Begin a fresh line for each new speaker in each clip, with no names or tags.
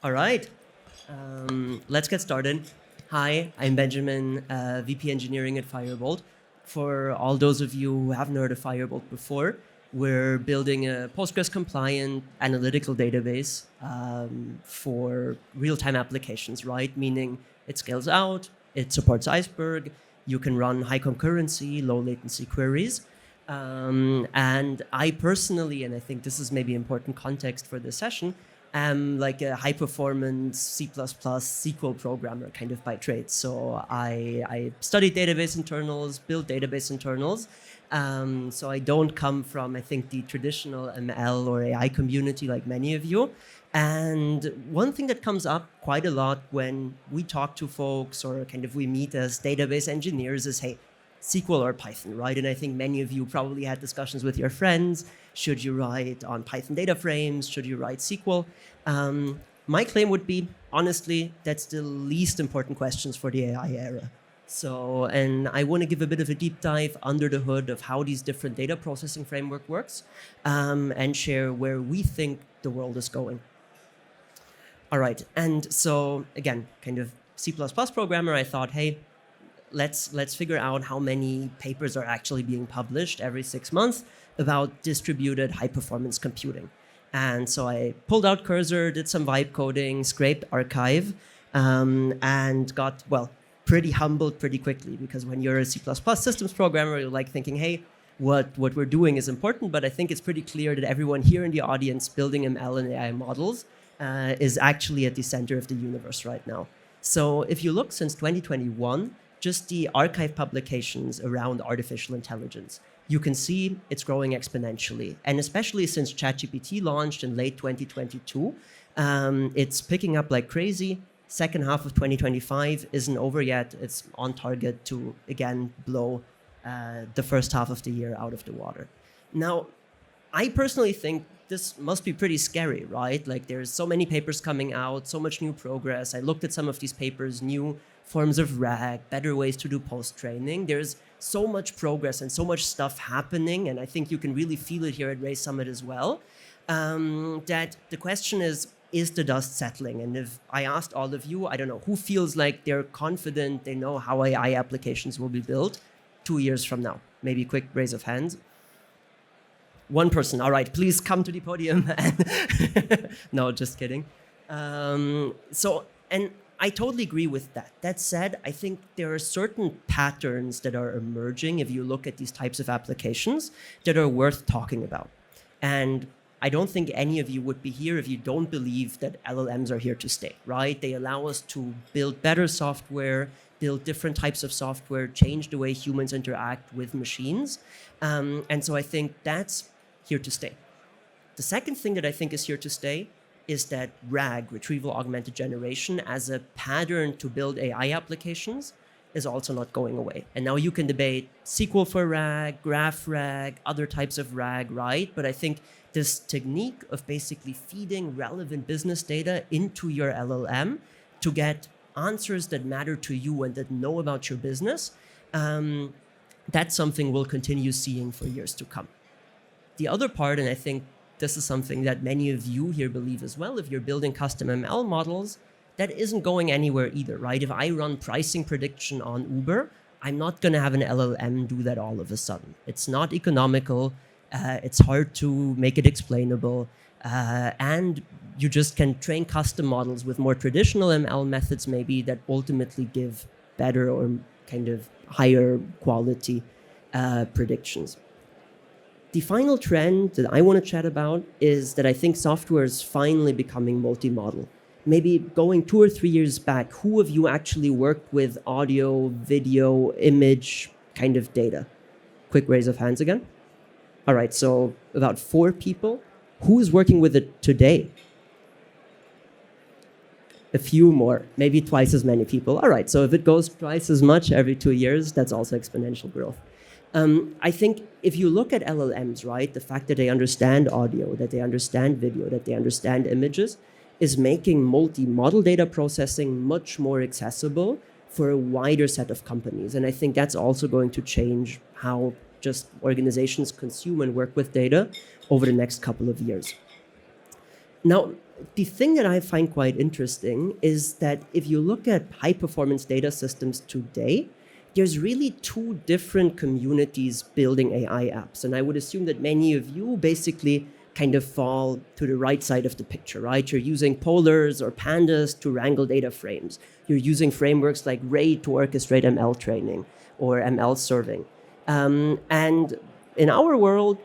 All right, let's get started. Hi, I'm Benjamin, VP Engineering at Firebolt. For all those of you who haven't heard of Firebolt before, we're building a Postgres-compliant analytical database for real-time applications, right? Meaning it scales out, it supports Iceberg, you can run high concurrency, low latency queries. And I personally, and I think this is maybe important context for this session, am like a high performance C++ SQL programmer kind of by trade. So I studied database internals, built database internals. So I don't come from, I think, the traditional ML or AI community like many of you. And one thing that comes up quite a lot when we talk to folks or kind of we meet as database engineers is, hey, SQL or Python, right? And I think many of you probably had discussions with your friends. Should you write on Python data frames? Should you write SQL? My claim would be, honestly, that's the least important questions for the AI era. So, and I want to give a bit of a deep dive under the hood of how these different data processing framework works and share where we think the world is going. All right, and so again, kind of C++ programmer, I thought, hey, let's figure out how many papers are actually being published every 6 months about distributed high-performance computing. And so I pulled out Cursor, did some vibe coding, scraped archive, and got, well, pretty humbled pretty quickly, because when you're a C++ systems programmer, you're like thinking, hey, what we're doing is important, but I think it's pretty clear that everyone here in the audience building ML and AI models is actually at the center of the universe right now. So if you look since 2021, just the archive publications around artificial intelligence, you can see it's growing exponentially. And especially since ChatGPT launched in late 2022, it's picking up like crazy. Second half of 2025 isn't over yet. It's on target to, again, blow the first half of the year out of the water. Now, I personally think this must be pretty scary, right? Like there's so many papers coming out, so much new progress. I looked at some of these papers, new forms of RAG, better ways to do post-training. There's so much progress and so much stuff happening, and I think you can really feel it here at Ray Summit as well, that the question is the dust settling? And if I asked all of you, I don't know, who feels like they're confident they know how AI applications will be built 2 years from now? Maybe quick raise of hands. One person, all right, please come to the podium. No, just kidding. And I totally agree with that. That said, I think there are certain patterns that are emerging if you look at these types of applications that are worth talking about. And I don't think any of you would be here if you don't believe that LLMs are here to stay, right? They allow us to build better software, build different types of software, change the way humans interact with machines. And so I think that's here to stay. The second thing that I think is here to stay is that RAG, retrieval augmented generation, as a pattern to build AI applications is also not going away. And now you can debate SQL for RAG, graph RAG, other types of RAG, right? But I think this technique of basically feeding relevant business data into your LLM to get answers that matter to you and that know about your business, that's something we'll continue seeing for years to come. The other part, and I think this is something that many of you here believe as well, if you're building custom ML models, that isn't going anywhere either, right? If I run pricing prediction on Uber, I'm not going to have an LLM do that all of a sudden. It's not economical. It's hard to make it explainable. And you just can train custom models with more traditional ML methods maybe that ultimately give better or kind of higher quality predictions. The final trend that I want to chat about is that I think software is finally becoming multi-model. Maybe going 2 or 3 years back, who of you actually worked with audio, video, image kind of data? Quick raise of hands again. All right, so about 4 people. Who is working with it today? A few more, maybe twice as many people. All right, so if it goes twice as much every 2 years, that's also exponential growth. I think if you look at LLMs, right, the fact that they understand audio, that they understand video, that they understand images, is making multi-model data processing much more accessible for a wider set of companies. And I think that's also going to change how just organizations consume and work with data over the next couple of years. Now, the thing that I find quite interesting is that if you look at high-performance data systems today, there's really two different communities building AI apps. And I would assume that many of you basically kind of fall to the right side of the picture, right? You're using polars or pandas to wrangle data frames. You're using frameworks like Ray to orchestrate ML training or ML serving. And in our world,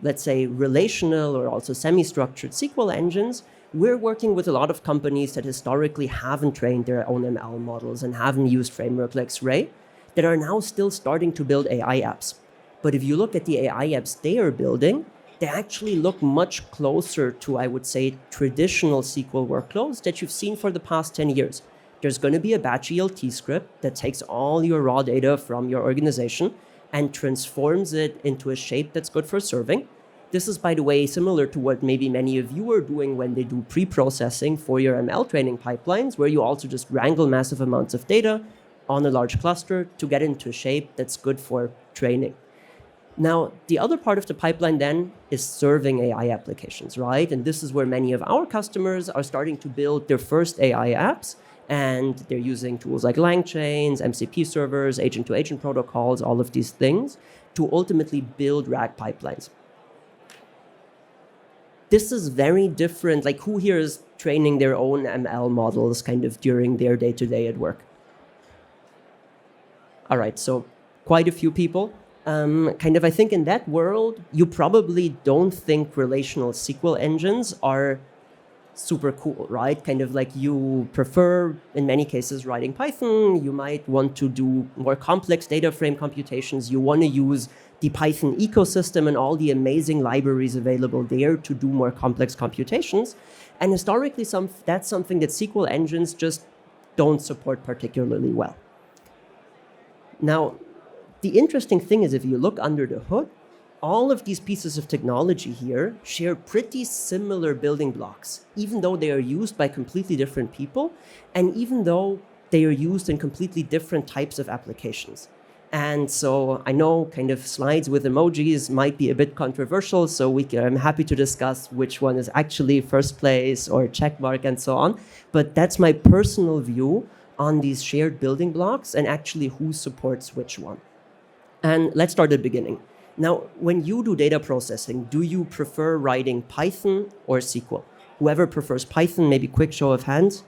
let's say, relational or also semi-structured SQL engines, we're working with a lot of companies that historically haven't trained their own ML models and haven't used framework like Ray, that are now still starting to build AI apps. But if you look at the AI apps they are building, they actually look much closer to, I would say, traditional SQL workloads that you've seen for the past 10 years. There's going to be a batch ELT script that takes all your raw data from your organization and transforms it into a shape that's good for serving. This is, by the way, similar to what maybe many of you are doing when they do pre-processing for your ML training pipelines, where you also just wrangle massive amounts of data on a large cluster to get into a shape that's good for training. Now, the other part of the pipeline then is serving AI applications, right? And this is where many of our customers are starting to build their first AI apps. And they're using tools like LangChains, MCP servers, agent-to-agent protocols, all of these things to ultimately build RAG pipelines. This is very different. Like, who here is training their own ML models kind of during their day-to-day at work? All right, so quite a few people. I think in that world, you probably don't think relational SQL engines are super cool, right? Kind of like you prefer, in many cases, writing Python. You might want to do more complex data frame computations. You want to use the Python ecosystem and all the amazing libraries available there to do more complex computations. And historically, that's something that SQL engines just don't support particularly well. Now, the interesting thing is if you look under the hood, all of these pieces of technology here share pretty similar building blocks, even though they are used by completely different people, and even though they are used in completely different types of applications. And so I know kind of slides with emojis might be a bit controversial, so I'm happy to discuss which one is actually first place or checkmark and so on. But that's my personal view on these shared building blocks and actually who supports which one. And let's start at the beginning. Now, when you do data processing, do you prefer writing Python or SQL? Whoever prefers Python, maybe quick show of hands.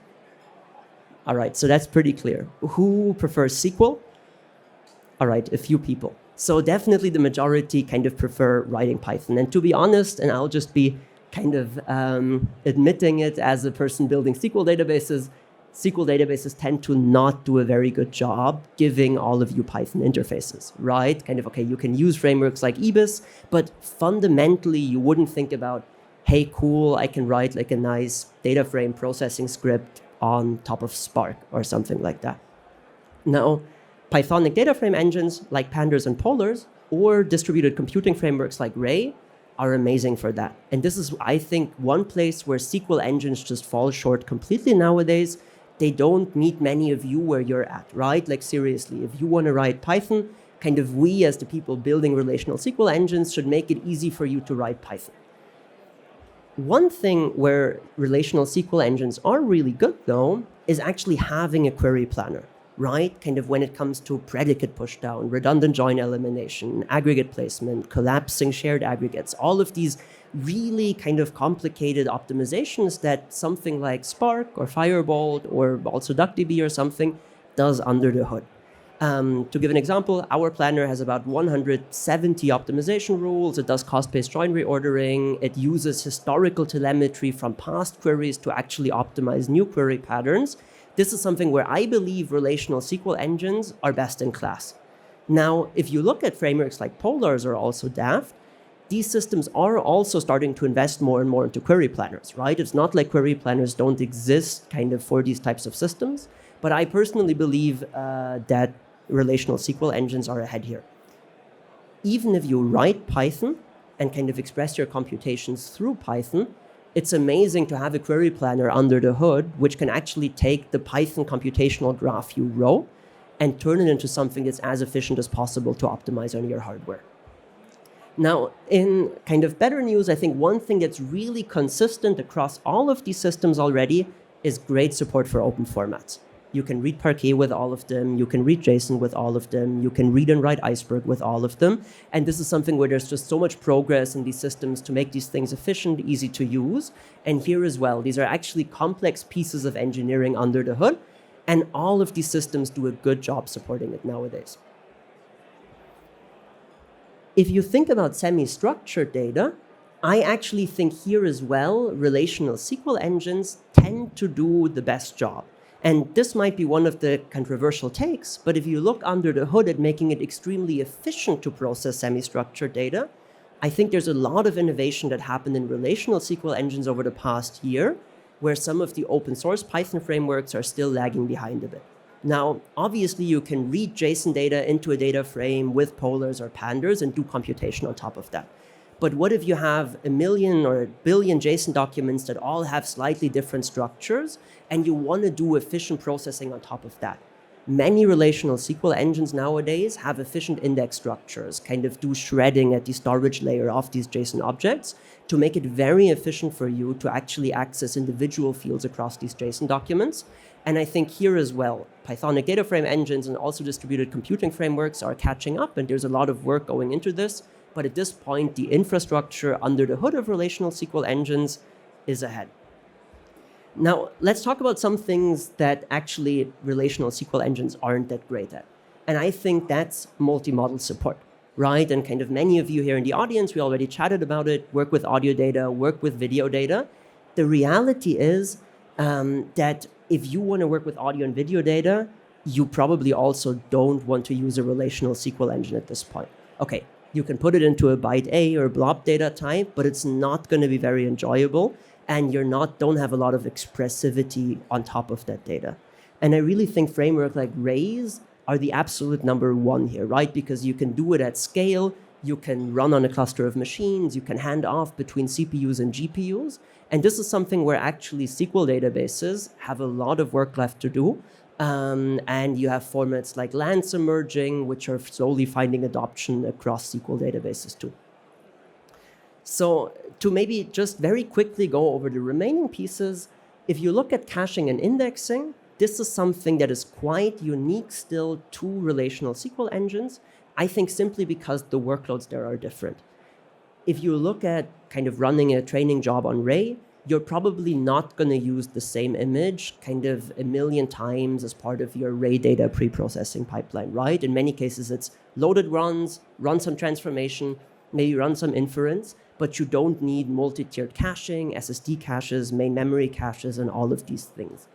All right, so that's pretty clear. Who prefers SQL? All right, a few people. So definitely the majority kind of prefer writing Python. And to be honest, and I'll just be kind of admitting it as a person building SQL databases tend to not do a very good job giving all of you Python interfaces, right? Kind of, okay, you can use frameworks like Ibis, but fundamentally you wouldn't think about, hey, cool, I can write like a nice data frame processing script on top of Spark or something like that. Now, Pythonic data frame engines like Pandas and Polars or distributed computing frameworks like Ray are amazing for that. And this is, I think, one place where SQL engines just fall short completely nowadays. They don't meet many of you where you're at, right? Like seriously, if you want to write Python, kind of we as the people building relational SQL engines should make it easy for you to write Python. One thing where relational SQL engines are really good though, is actually having a query planner, right? Kind of when it comes to predicate pushdown, redundant join elimination, aggregate placement, collapsing shared aggregates, all of these really kind of complicated optimizations that something like Spark or Firebolt or also DuckDB or something does under the hood. To give an example, our planner has about 170 optimization rules. It does cost-based join reordering. It uses historical telemetry from past queries to actually optimize new query patterns. This is something where I believe relational SQL engines are best in class. Now, if you look at frameworks like Polars or also Daft, these systems are also starting to invest more and more into query planners, right? It's not like query planners don't exist kind of for these types of systems, but I personally believe that relational SQL engines are ahead here. Even if you write Python and kind of express your computations through Python, it's amazing to have a query planner under the hood, which can actually take the Python computational graph you wrote and turn it into something that's as efficient as possible to optimize on your hardware. Now, in kind of better news, I think one thing that's really consistent across all of these systems already is great support for open formats. You can read Parquet with all of them. You can read JSON with all of them. You can read and write Iceberg with all of them. And this is something where there's just so much progress in these systems to make these things efficient, easy to use. And here as well, these are actually complex pieces of engineering under the hood. And all of these systems do a good job supporting it nowadays. If you think about semi-structured data, I actually think here as well, relational SQL engines tend to do the best job. And this might be one of the controversial takes, but if you look under the hood at making it extremely efficient to process semi-structured data, I think there's a lot of innovation that happened in relational SQL engines over the past year, where some of the open source Python frameworks are still lagging behind a bit. Now, obviously, you can read JSON data into a data frame with polars or pandas and do computation on top of that. But what if you have a million or a billion JSON documents that all have slightly different structures, and you want to do efficient processing on top of that? Many relational SQL engines nowadays have efficient index structures, kind of do shredding at the storage layer of these JSON objects to make it very efficient for you to actually access individual fields across these JSON documents. And I think here as well, Pythonic data frame engines and also distributed computing frameworks are catching up, and there's a lot of work going into this. But at this point, the infrastructure under the hood of relational SQL engines is ahead. Now, let's talk about some things that actually relational SQL engines aren't that great at. And I think that's multi-model support, right? And kind of many of you here in the audience, we already chatted about it, work with audio data, work with video data. The reality is that if you want to work with audio and video data, you probably also don't want to use a relational SQL engine at this point. Okay, you can put it into a byte A or blob data type, but it's not going to be very enjoyable, and don't have a lot of expressivity on top of that data. And I really think frameworks like Raise are the absolute number one here, right? Because you can do it at scale, you can run on a cluster of machines, you can hand off between CPUs and GPUs. And this is something where actually SQL databases have a lot of work left to do. And you have formats like land submerging, which are slowly finding adoption across SQL databases too. So to maybe just very quickly go over the remaining pieces, if you look at caching and indexing, this is something that is quite unique still to relational SQL engines, I think simply because the workloads there are different. If you look at kind of running a training job on Ray, you're probably not going to use the same image kind of a million times as part of your Ray data pre-processing pipeline, right? In many cases, it's loaded runs, run some transformation, maybe run some inference, but you don't need multi-tiered caching, SSD caches, main memory caches, and all of these things.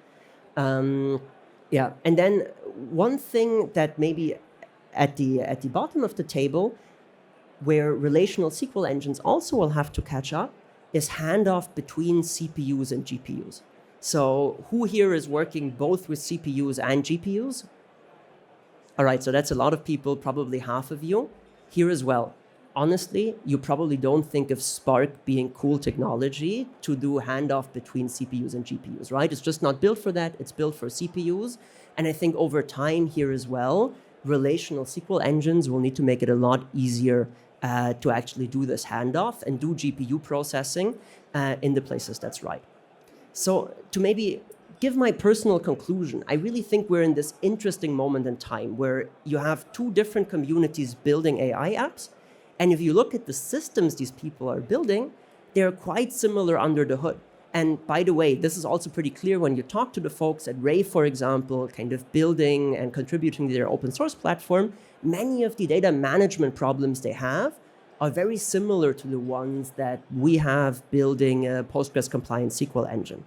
Yeah, and then one thing that maybe at the bottom of the table, where relational SQL engines also will have to catch up, is handoff between CPUs and GPUs. So who here is working both with CPUs and GPUs? All right, so that's a lot of people, probably half of you. Here as well. Honestly, you probably don't think of Spark being cool technology to do handoff between CPUs and GPUs, right? It's just not built for that. It's built for CPUs. And I think over time here as well, relational SQL engines will need to make it a lot easier to actually do this handoff and do GPU processing in the places that's right. So to maybe give my personal conclusion, I really think we're in this interesting moment in time where you have two different communities building AI apps. And if you look at the systems these people are building, they're quite similar under the hood. And by the way, this is also pretty clear when you talk to the folks at Ray, for example, kind of building and contributing to their open source platform. Many of the data management problems they have are very similar to the ones that we have building a Postgres compliant SQL engine.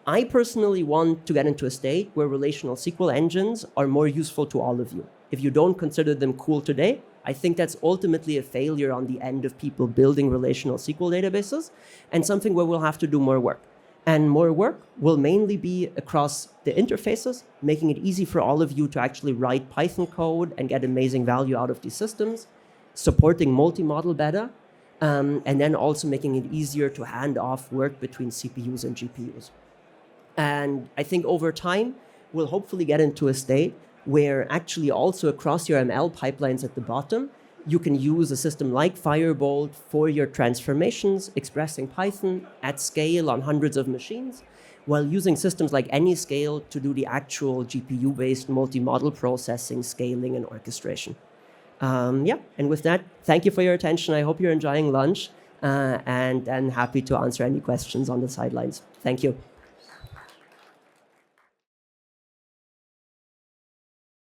I personally want to get into a state where relational SQL engines are more useful to all of you. If you don't consider them cool today, I think that's ultimately a failure on the end of people building relational SQL databases and something where we'll have to do more work. And more work will mainly be across the interfaces, making it easy for all of you to actually write Python code and get amazing value out of these systems, supporting multi-model better, and then also making it easier to hand off work between CPUs and GPUs. And I think over time, we'll hopefully get into a state where actually also across your ML pipelines at the bottom, you can use a system like Firebolt for your transformations, expressing Python at scale on hundreds of machines, while using systems like AnyScale to do the actual GPU-based multi-model processing, scaling, and orchestration. Yeah, and with that, thank you for your attention. I hope you're enjoying lunch, and happy to answer any questions on the sidelines. Thank you.